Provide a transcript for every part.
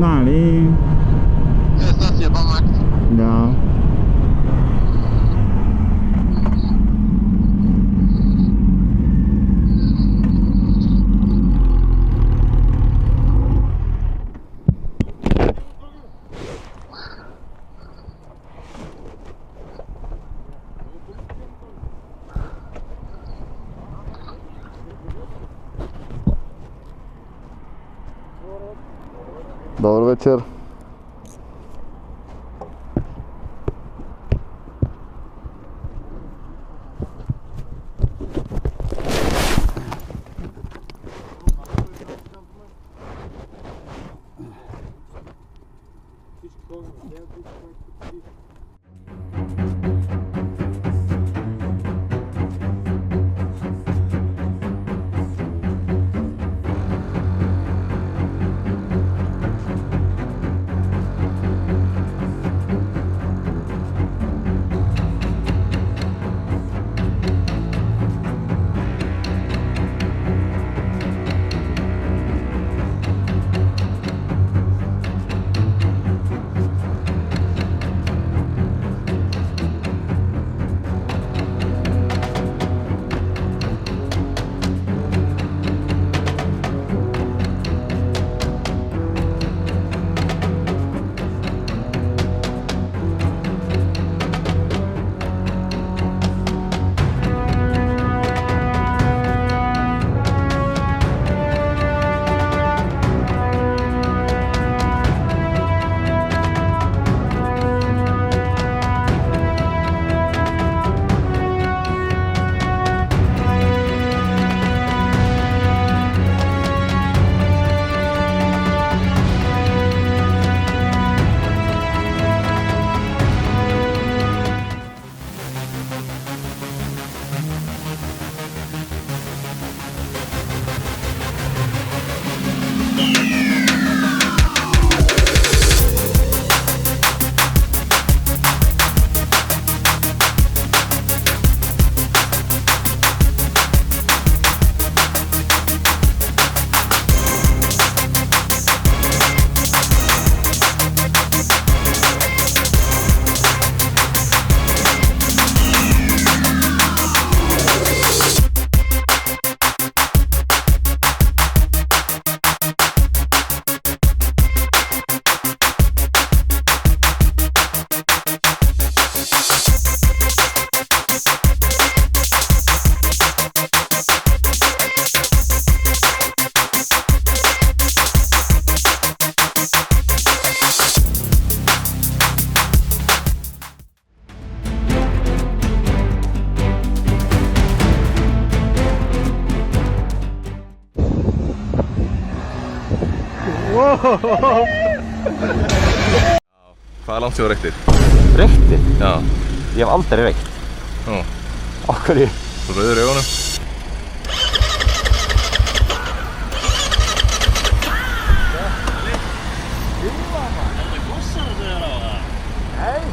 Ali. Stację Banakt. No. Dobry wieczór. Hvað langt séu reyktir? Reykti? Já. Ég hef aldrei reykt. Nú. Okkur í. Svo rauður í augunum.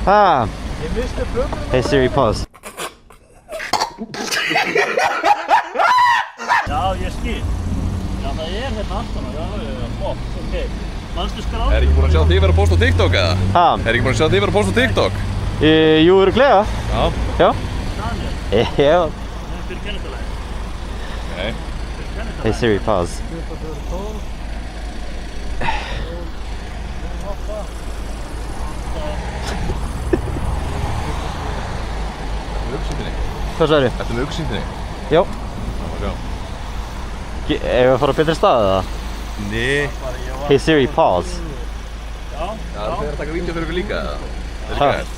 Ah. Hey Siri, pause. Já, ég skil. Já, það hérna aftan á, já, flott, ok. Manstu skráð? Er ekki búin að sjá þig vera að posta á TikTok eða? Ha? Er ekki búin að sjá þig vera að posta á TikTok? Jú, örugglega. Já. Já. Daniel, Já. fyrir kennitalagi. Nei. Hey Siri, pause. Með augsýndinni. Hvað sagði? Ertu með augsýndinni? Já. Já. Ef við fara á betri stað eða? Nei. Hey Siri, pause. Já, Já, þið er að taka vídeo fyrir ykkur líka eða? Það er Ha? líka þér.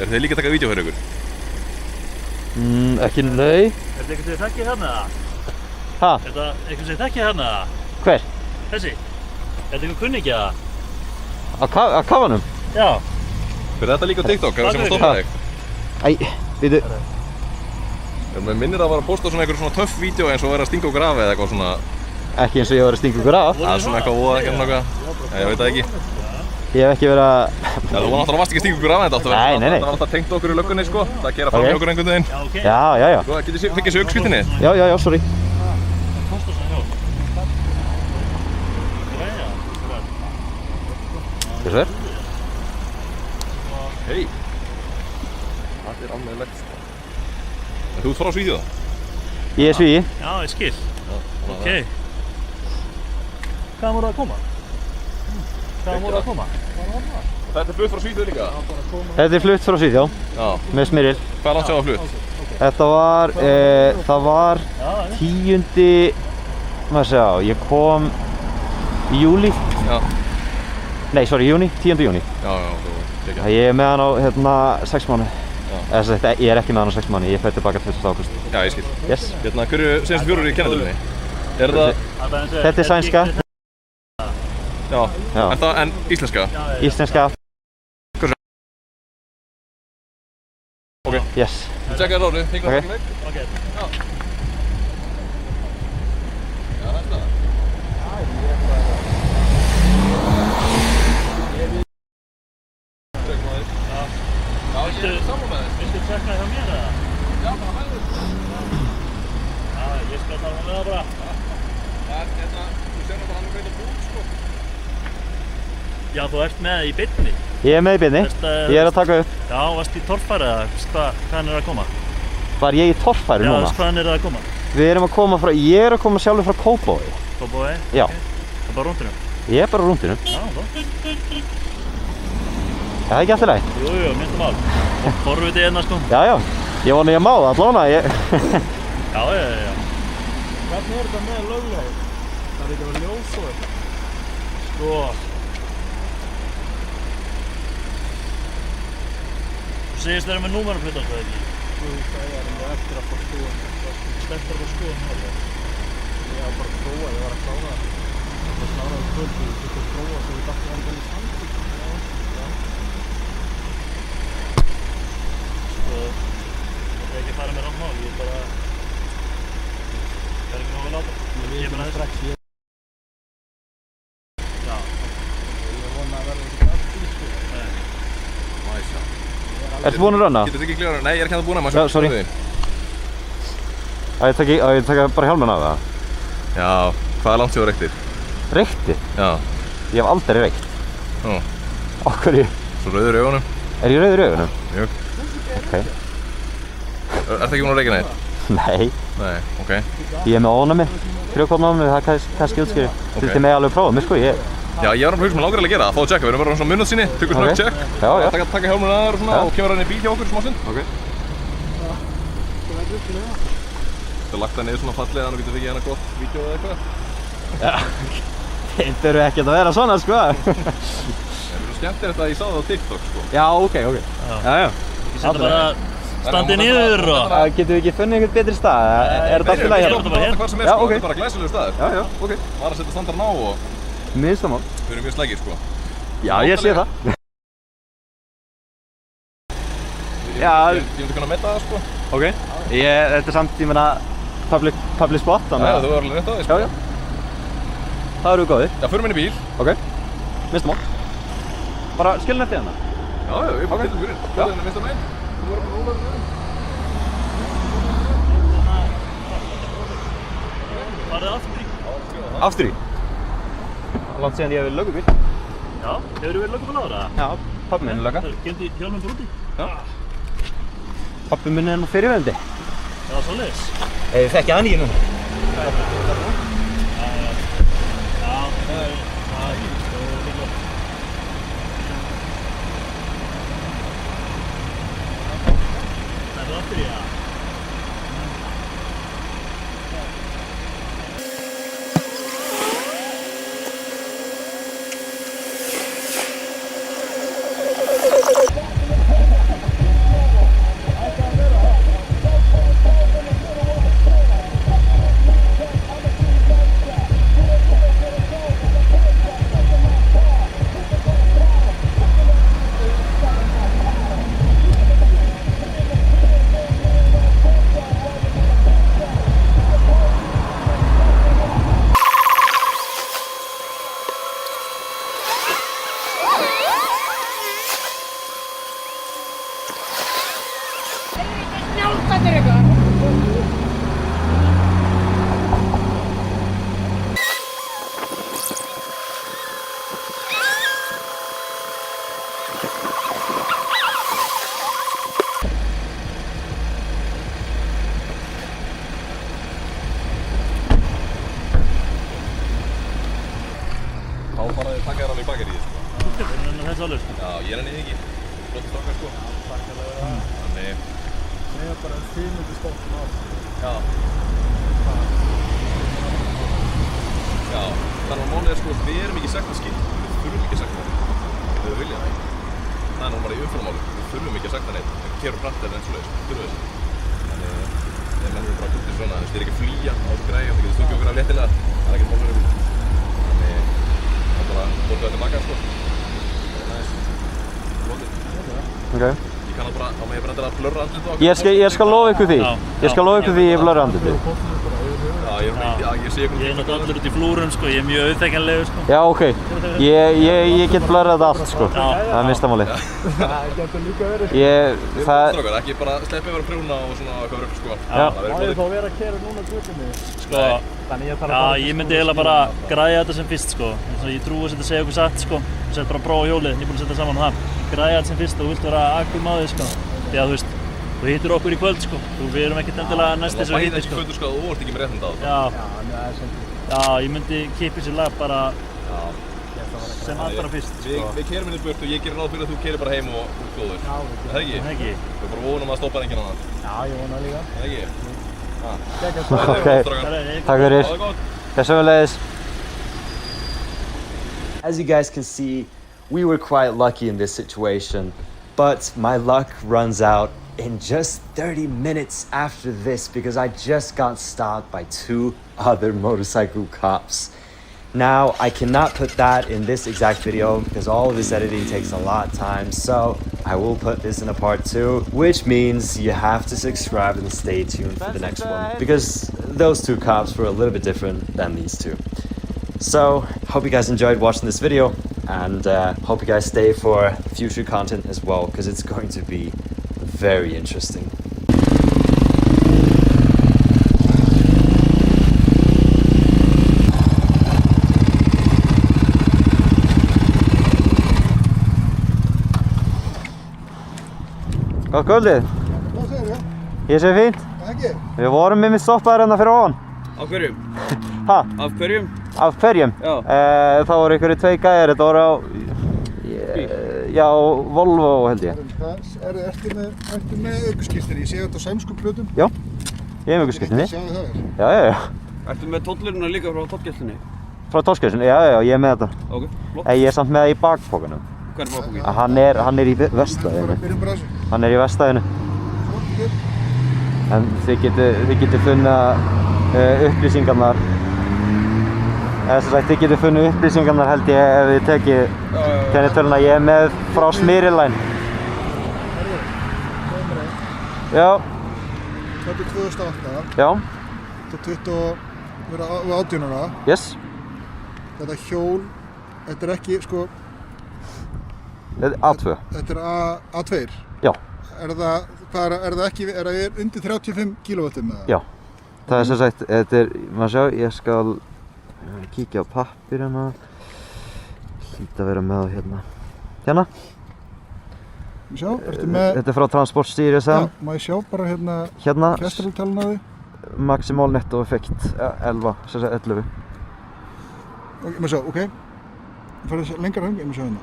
Er þið líka að taka vídeo fyrir ykkur? Ekki nei. er þetta eitthvað sem þið þekkið hérna eða? Ha? Er þetta eitthvað sem þið þekkið hérna eða? Hver? Þessi? Er þetta eitthvað kunningi eða? Á kafanum? Já. Fyrir þetta líka á TikTok, er það sem að stoppa þig? Æ, við Mér minnir að það var að posta svona einhver svona töff vídeo eins og vera að stinga okkur af eða eitthvað svona. ekki eins og ég var að stinga ykkur af. Það er svona eitthvað voða ekki eitthvað. Ég veit það ekki. Ég hef ekki verið að... Já, þú náttúrulega varst ekki að stinga okkur af þetta áttu að vera. Nei. Það var alltaf tengt okkur í löggunni sko. Það gera fram í okkur einhvern veginn. Já, ok. Já. Sko, getið þið fengið þessu augskritinni? Já, sorry. Það kostar svo hjálp. Græja, Hvað er? Hei. Það er alveg sko. En þú ert frá Svíþjóð? Ég er Svíi. Já, ég skil. Ok. Hvaðan voru að koma? Hvaðan voru að koma? Þetta er flutt frá Svíþjóð líka? Þetta er flutt frá Svíþjóð. Já. Með smyril. Hvað er langt sér á flutt? Þetta var, það var 10. Maður segja á, ég kom í júli. Já. Nei, sorry, júni, 10. júni. Já, þú tekja. Ég er með hann á, 6 mánuði. Ég er ekki með hann á 6 mánuði, ég fer tilbaka 20. ágúst. Já, ég skil. Yes. Hérna, hverju senstu fjórir í kennitölunni? Er það... Þetta er sænska. Já. Já. En íslenska? Íslenska. Ok. Yes. Þú tjekka þér árið, hingað Ok. vegg. Ok. Já. Já, það er það. Tjekkum að þér. Já, ég er saman með þér. Viltu tjekka hjá mér eða? Já, bara hægðu. Já, ég skal tala með það bara. Hérna, þú sér bara hann er beint að búið, sko. Já, þú ert með í beinni. Ég er með í beinni. Ég er að taka upp. Já, varst í torfæri eða hvaðan er að koma? Var ég í torfæri núna? Já, hvaðan er að koma? Við erum að koma frá, ég er að koma sjálfur frá Kópavogi. Kópavogi? Já. Það er bara rúndinu? Ég er bara á rúndinu. Já, gott. Það er ekki alltaf leið. Jú, myndum al. Forvitið hérna sko. Já, já. Ég vona ég má það allavega. Já. Hvernig er þetta með löglegir? Það er ekki að vera ljós og eitthvað? Sko. Þú segist þeirra með númerplötan, hvað ekki? Þú segir það eftir að fá skoðun. Stendur að fá skoðun hérna? Ég var bara að prófa, ég var að klára það. Ég var að klára það kvöldi, ég þurfti að prófa svo ég dætti að vera í samtík. Já. Sko, ég ekki að fara með rátt mál, ég er bara... Það er ekki nógu láta. Ég er bara strax. Já. Ég vona að verða ekki allt í sko. Næs, já. Ertu búinn að rönna? Getur þið ekki klíðar? Nei, ég er ekki að búinn að maður. Já, sorry. Ég taka bara hjálminn af það. Já, hvað er langt sér á reyktir? Reykti? Já. Ég hef aldrei reykt. Ó. Okkur Svo rauður í augunum? Er ég rauður í augunum? Jú. Ok. Ertu ekki búinn að reykja neitt? Nei. Nei, ok. Ég er með ónæmi. Frjókornaofnæmi, það er kannski útskýri. Þið með alveg prófa mig sko, Já, ég var að hugsa með langar að gera það, fá að tjekka, við erum bara svona munnað sinni, tökum svona check. Já. Taka hjálmurinn að þér og svona og kemur hann í bíl hjá okkur smá stund. Ok. Þú lagt það niður svona fallega þannig að þú getur tekið hérna gott vídeo eða eitthvað. Já. Þeir eru ekkert að vera svona sko. Það er svo skemmtilegt að ég sá það á TikTok sko. Já, ok. Já. Ég setja bara standið niður og... Getum við ekki funnið einhvern betri stað? Er þetta allt í lagi hérna? Hvað sem er Já, sko, ok. þetta er bara glæsilegu staður. Já, ok. Bara að setja standarinn á og Minnstamál. við erum mjög slægir sko. Já, ég sé það. Já. Ég myndi kunna metta það sko. Ok. Þetta er samt, ég meina, public spot, Já, þú er alveg rétt á því sko. Já. Það eru góðir. Já, förum inn í bíl. Ok. Minnstamál. Bara skilin eftir hérna. Já, ég er bara til fyrir. Hvað er þetta minnsta meginn? Þú voru bara rólaður með Farið aftur í? Aftur í. Langt síðan ég hef verið lögubíl. Já, hefur þið verið lögum á það? Já, pabbi minn er lögga. Gemdi hjálminn fyrir úti? Já. Pabbi minn er nú fyrirverandi. Já, svoleiðis. Þið þekkja hann í núna. Það er aftur í það. bara að taka þér alveg í bakaríið, sko. Við erum þess alveg, sko. Já, ég nenni því ekki. Flott strákar, sko. Þannig... Segja bara að þið myndu stoppum á. Já. Já, þannig að málið sko, við erum ekki sektarskinn. Við þurfum ekki að sekta neitt. Við vilja það ekki. Það er nú bara í umfyrmáli. Við þurfum ekki að sekta neitt. Við kerum hratt eða eins og leiðis. Við þurfum þess. Þannig að menn eru bara kurtið svona. Þess að þið er ekki að flýja á þessu græði og þið getur stungið okkur af léttilega. Það er ekkert mál fyrir ykkur. Þannig að bara bóttu þetta maka sko. Það er næst. Lótið. Ok. Ég kann það bara, þá má ég bara að blurra andlitið á okkur. Ég skal lofa ykkur því. Ég skal lofa ykkur því ég blurra andlitið. Já, ég sé ykkur. Ég er náttúrulega allur út í flúrum, sko. Ég er mjög auðþekkjanlegur, sko. Já, ok. Ég get blurrað þetta allt, sko. Það er minnsta máli. Það getur líka verið. Strákar, ekki bara sleppi yfir að prjóna og svona eitthvað rugg, sko. Já. Má ég þá vera að keyra núna götunni? Sko, Þannig ég þarf að já, ég myndi eiginlega bara græja þetta sem fyrst, sko. Eins og ég trúi að þetta segja okkur satt, sko. Þú sett bara að prófa hjólið, ég er búinn að setja saman það. Græja þetta sem fyrst og þú vilt vera akkum á því, sko. Því að þú veist, þú hittir okkur í kvöld, sko. Við erum ekkert endilega næst þessu hitti, sko. Það bæði ekki kvöldur, sko, þú vorst ekki með réttindi á það. Já, það er sem já, ég myndi kippa þessi lag bara sem allra fyrst, sko. Við keyrum inn í burt og ég gerir ráð fyrir að þú keyrir bara heim og út góður. Já, Það ekki? Það ekki? Við bara vonum að stoppa enginn annan. Já, ég vona líka. Það ekki? Ok. Takk fyrir. Sömuleiðis. As you guys can see, we were quite lucky in this situation, but my luck runs out in just 30 minutes after this because I just got stopped by 2 other motorcycle cops. Now, I cannot put that in this exact video because all of this editing takes a lot of time, so I will put this in a part 2, which means you have to subscribe and stay tuned for the next one because those 2 cops were a little bit different than these 2. So, hope you guys enjoyed watching this video and hope you guys stay for future content as well because it's going to be very interesting. Góð kvöldið. Hvað segir þið? Ég sé fínt. Ekki? Við vorum með mig stoppaðir hérna fyrir ofan. Af hverjum? Ha? Af hverjum? Af hverjum? Já. Það voru einhverju 2 gæjar, þetta voru á... Já, Volvo held ég. Ertu með aukuskýrtir? Ég sé þetta á sæmsku plötum. Já, ég hef aukuskýrtinni. Sjáðu það þér. Já. Ertu með tollurina líka frá tollgæslunni? Frá Tollgæslunni, já, ég er með þetta. Ok, flott. Ég er samt með það í bakpokanum. Hver er bakpókinn? Hann er í verkstæðinu. Byrjum bara þessu. Hann er í verkstæðinu. En þið getið funnið upplýsingarnar. Þið getið funnið upplýsingarnar held ég ef þið tekið kennitöluna. Ég er með frá Smyriline. Já. Þetta er 2008. Já. Þetta er 18 ára. Yes. Þetta hjól, þetta er ekki, sko... A2. Þetta er A2. Já. Er það undir 35 kW með það? Já. Það er sem sagt, þetta er, maður sjá, ég skal kíkja á pappir hérna. Hlýt að vera með það hérna. Hérna. Sjá, ertu með... Þetta er frá Transportstýri sem. Já, má ég sjá bara hérna... Hérna. Kestreltalinn á því? Maximal netto effekt 11, sem sagt 11. Ok, má sjá, ok. Farðu lengra um, ég má sjá hérna.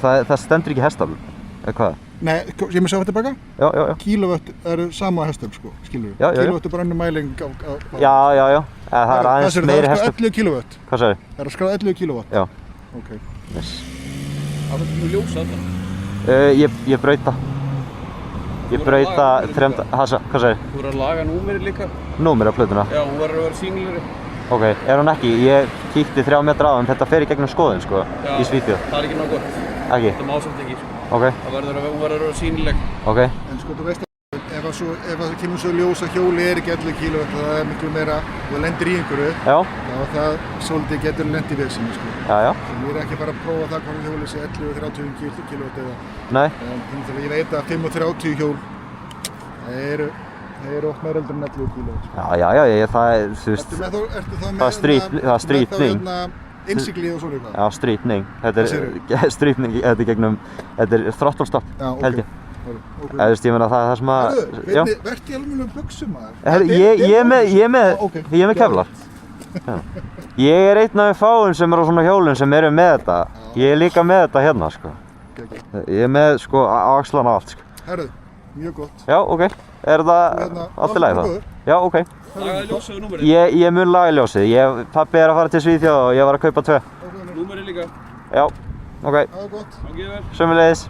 Það stendur ekki hestafl, eða hvað? Nei, ég má sjá þetta tilbaka? Já. Kílóvött eru sama hestafl, sko, skilur við. Já. Kílóvött er bara önnur mæling á... Já. Það er aðeins meiri hestafl. Það er 11 kílóvött. Hvað sagði? Það er að skráða 11 kílóvött. Já. Ok. Yes. Það er nú ljósa þetta. Ég braut það. Ég braut það þremd... Hvað sagði? Þú verður að laga númerið líka. Númer á plötuna? Já, hún verður að vera sýnilegri. Ok, er hún ekki? Ég kíkti 3 metra á en þetta fer í gegnum skoðun, sko, í Svíþjóð. Það er ekki nóg gott. Ekki? Það má samt ekki, sko. Ok. Hún verður að vera sýnileg. Ok. En sko, þú veist að ef það kemur svo ljós að hjóli er ekki 11 kílóvött, það er miklu meira, þú lendir í einhverju, Já. þá það svolítið getur lent í vesinni, sko. Já. Ég er ekki bara að prófa það hvað hjóli sé 11-30 kílóvött eða... Nei. Þegar ég veit að 35 hjól, það eru oft meira eldur en 11 kílóvött. Já, það er, þú veist... Ertu þá með... Það er strýtning. Innsigli og svona eitthvað? Já, strýtning. Þetta er strýtning, þetta er throttle-stopp, held ég. Okay. Þú veist, ég meina það er það sem að... Vertu í alveg buxum, maður? Ég er með kevlar. Já. Ég er einn af þeim fáum sem á svona hjólum sem eru með þetta. Ég er líka með þetta hérna, sko. Ég er með, sko, á axlana og allt, sko. Herðu, mjög gott. Já, ok. Er það Hérna, allt í lagi það? góður. Já, ok. Lagaði ljósið og númerið. Ég mun laga ljósið. Pabbi er að fara til Svíþjóð og ég var að kaupa 2. Númerið líka. Já, ok. Það var gott. Gangi vel. Sömuleiðis.